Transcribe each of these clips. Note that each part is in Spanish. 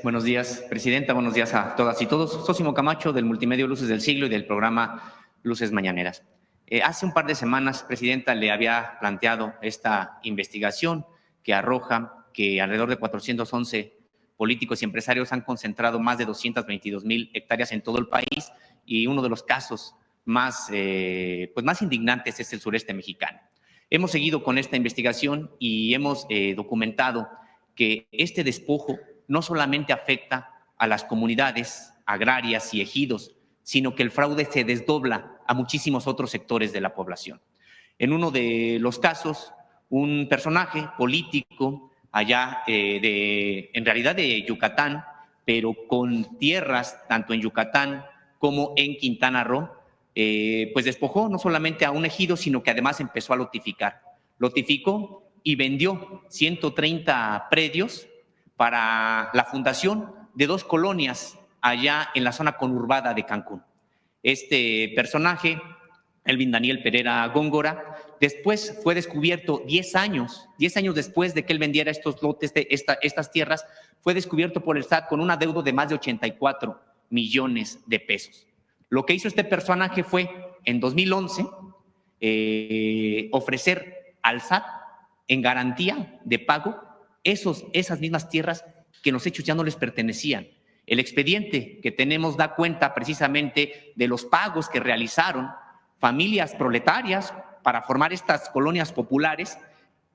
Buenos días, Presidenta. Buenos días a todas y todos. Sósimo Camacho, del Multimedio Luces del Siglo y del programa Luces Mañaneras. Hace un par de semanas, Presidenta, le había planteado esta investigación que arroja que alrededor de 411 políticos y empresarios han concentrado más de 222,000 hectáreas en todo el país, y uno de los casos más indignantes es el sureste mexicano. Hemos seguido con esta investigación y hemos documentado que este despojo no solamente afecta a las comunidades agrarias y ejidos, sino que el fraude se desdobla a muchísimos otros sectores de la población. En uno de los casos, un personaje político allá en realidad de Yucatán, pero con tierras tanto en Yucatán como en Quintana Roo, pues despojó no solamente a un ejido, sino que además empezó a lotificar. Lotificó y vendió 130 predios para la fundación de 2 colonias allá en la zona conurbada de Cancún. Este personaje, Elvin Daniel Pereira Góngora, después fue descubierto 10 años después de que él vendiera estos lotes, estas tierras, fue descubierto por el SAT con un adeudo de más de 84 millones de pesos. Lo que hizo este personaje fue, en 2011, ofrecer al SAT en garantía de pago esas mismas tierras que en los hechos ya no les pertenecían. El expediente que tenemos da cuenta precisamente de los pagos que realizaron familias proletarias para formar estas colonias populares,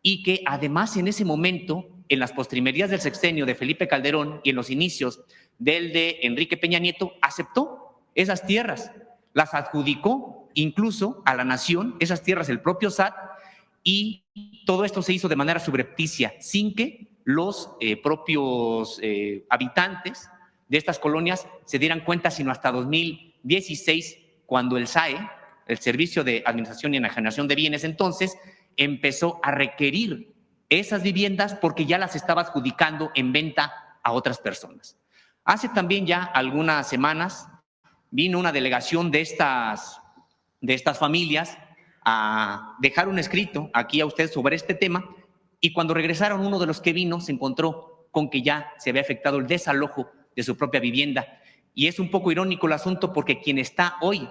y que además en ese momento, en las postrimerías del sexenio de Felipe Calderón y en los inicios del de Enrique Peña Nieto, aceptó esas tierras, las adjudicó incluso a la nación, esas tierras el propio SAT, y todo esto se hizo de manera subrepticia, sin que los propios habitantes de estas colonias se dieran cuenta, sino hasta 2016, cuando el SAE, el Servicio de Administración y Enajenación de Bienes, entonces empezó a requerir esas viviendas porque ya las estaba adjudicando en venta a otras personas. Hace también ya algunas semanas vino una delegación de estas familias a dejar un escrito aquí a usted sobre este tema, y cuando regresaron, uno de los que vino se encontró con que ya se había efectuado el desalojo de su propia vivienda. Y es un poco irónico el asunto, porque quien está hoy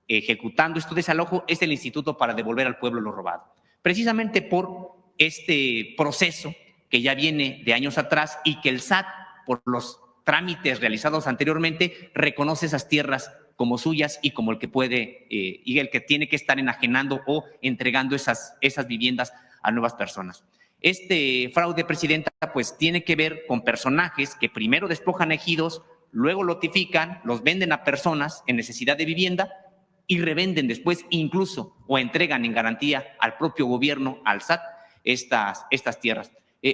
ejecutando este desalojo es el Instituto para Devolver al Pueblo lo Robado, precisamente por este proceso que ya viene de años atrás, y que el SAT, por los trámites realizados anteriormente, reconoce esas tierras como suyas y como el que puede y el que tiene que estar enajenando o entregando esas viviendas a nuevas personas. Este fraude, Presidenta, pues tiene que ver con personajes que primero despojan ejidos, luego lotifican, los venden a personas en necesidad de vivienda y revenden después incluso o entregan en garantía al propio gobierno, al SAT, estas tierras.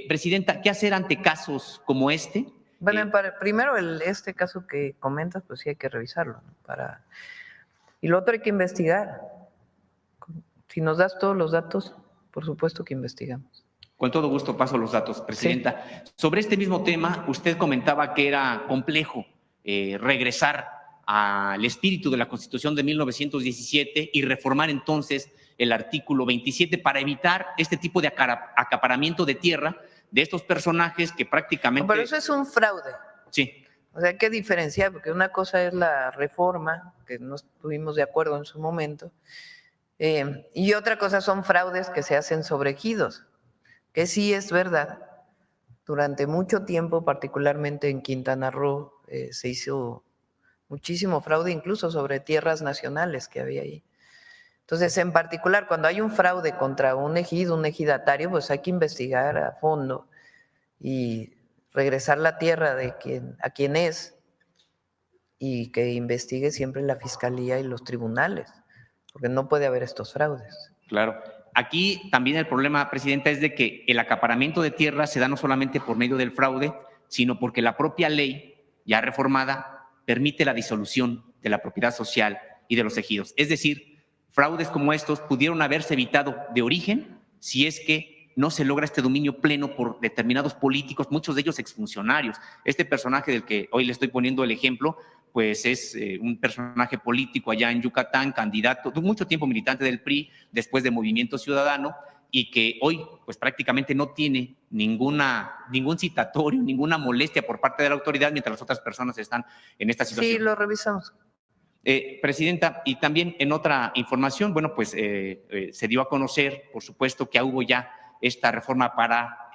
Presidenta, ¿qué hacer ante casos como este? Bueno, primero este caso que comentas, pues sí hay que revisarlo, ¿no? Y lo otro hay que investigar. Si nos das todos los datos, por supuesto que investigamos. Con todo gusto paso los datos, Presidenta. Sí. Sobre este mismo tema, usted comentaba que era complejo regresar al espíritu de la Constitución de 1917 y reformar entonces el artículo 27 para evitar este tipo de acaparamiento de tierra de estos personajes que prácticamente… No, pero eso es un fraude. Sí. O sea, hay que diferenciar, porque una cosa es la reforma, que no estuvimos de acuerdo en su momento, y otra cosa son fraudes que se hacen sobre ejidos, que sí es verdad. Durante mucho tiempo, particularmente en Quintana Roo, se hizo muchísimo fraude, incluso sobre tierras nacionales que había ahí. Entonces, en particular, cuando hay un fraude contra un ejido, un ejidatario, pues hay que investigar a fondo y regresar la tierra a quien es, y que investigue siempre la Fiscalía y los tribunales, porque no puede haber estos fraudes. Claro. Aquí también el problema, Presidenta, es de que el acaparamiento de tierras se da no solamente por medio del fraude, sino porque la propia ley, ya reformada, permite la disolución de la propiedad social y de los ejidos. Es decir, fraudes como estos pudieron haberse evitado de origen si es que no se logra este dominio pleno por determinados políticos, muchos de ellos exfuncionarios. Este personaje del que hoy le estoy poniendo el ejemplo, pues es un personaje político allá en Yucatán, candidato, mucho tiempo militante del PRI, después de Movimiento Ciudadano, y que hoy pues prácticamente no tiene ningún citatorio, ninguna molestia por parte de la autoridad mientras las otras personas están en esta situación. Sí, lo revisamos. Presidenta, y también en otra información, bueno, pues se dio a conocer, por supuesto, que hubo ya esta reforma para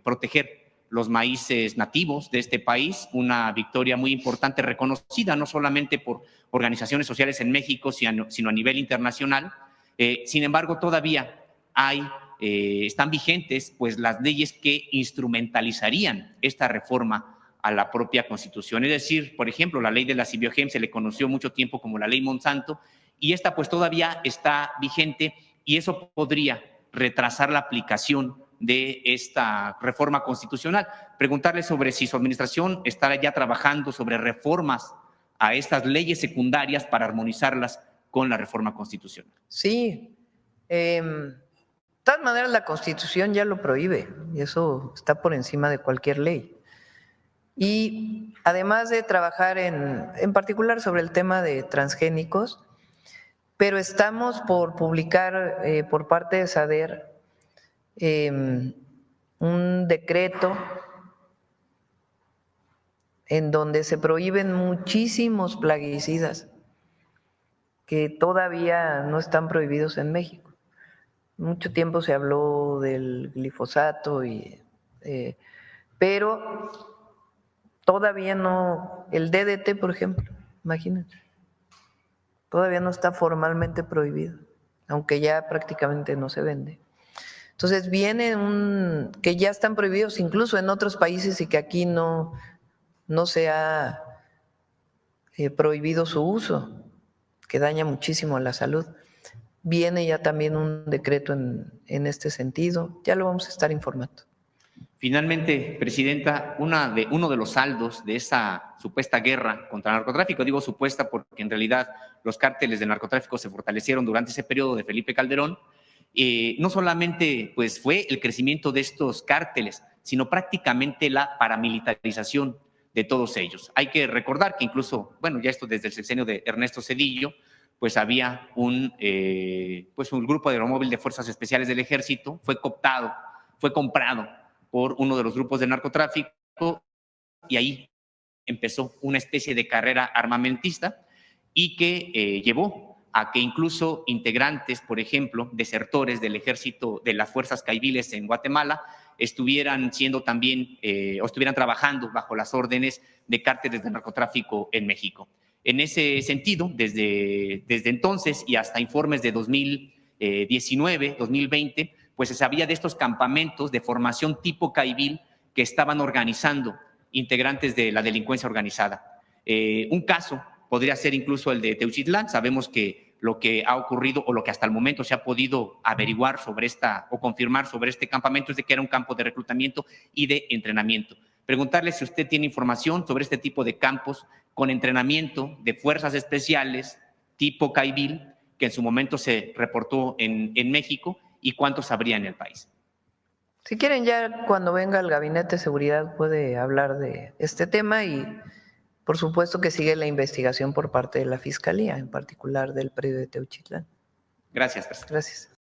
proteger los maíces nativos de este país, una victoria muy importante, reconocida no solamente por organizaciones sociales en México, sino a nivel internacional. Sin embargo, todavía están vigentes pues, las leyes que instrumentalizarían esta reforma a la propia Constitución. Es decir, por ejemplo, la ley de la Sibiogem se le conoció mucho tiempo como la ley Monsanto, y esta pues todavía está vigente, y eso podría retrasar la aplicación de esta reforma constitucional. Preguntarle sobre si su administración estará ya trabajando sobre reformas a estas leyes secundarias para armonizarlas con la reforma constitucional. Sí. De todas maneras, la Constitución ya lo prohíbe y eso está por encima de cualquier ley. Y además de trabajar en particular sobre el tema de transgénicos, pero estamos por publicar por parte de SADER un decreto en donde se prohíben muchísimos plaguicidas que todavía no están prohibidos en México. Mucho tiempo se habló del glifosato, pero todavía no, el DDT, por ejemplo, imagínate, todavía no está formalmente prohibido, aunque ya prácticamente no se vende. Entonces viene que ya están prohibidos incluso en otros países y que aquí no se ha prohibido su uso, que daña muchísimo a la salud. Viene ya también un decreto en este sentido, ya lo vamos a estar informando. Finalmente, Presidenta, uno de los saldos de esa supuesta guerra contra el narcotráfico, digo supuesta porque en realidad los cárteles del narcotráfico se fortalecieron durante ese periodo de Felipe Calderón, no solamente pues, fue el crecimiento de estos cárteles, sino prácticamente la paramilitarización de todos ellos. Hay que recordar que incluso, bueno, ya esto desde el sexenio de Ernesto Zedillo, pues había un grupo de aeromóvil de Fuerzas Especiales del Ejército, fue cooptado, fue comprado por uno de los grupos de narcotráfico, y ahí empezó una especie de carrera armamentista y que llevó a que incluso integrantes, por ejemplo, desertores del ejército de las fuerzas caiviles en Guatemala, estuvieran siendo también o estuvieran trabajando bajo las órdenes de cárteles de narcotráfico en México. En ese sentido, desde entonces y hasta informes de 2019, 2020, pues se sabía de estos campamentos de formación tipo caibil que estaban organizando integrantes de la delincuencia organizada. Un caso podría ser incluso el de Teuchitlán. Sabemos que lo que ha ocurrido o lo que hasta el momento se ha podido averiguar sobre o confirmar sobre este campamento es de que era un campo de reclutamiento y de entrenamiento. Preguntarle si usted tiene información sobre este tipo de campos con entrenamiento de fuerzas especiales tipo caibil que en su momento se reportó en México, y cuántos habría en el país. Si quieren, ya cuando venga el Gabinete de Seguridad puede hablar de este tema y por supuesto que sigue la investigación por parte de la Fiscalía, en particular del predio de Teuchitlán. Gracias, presidente. Gracias.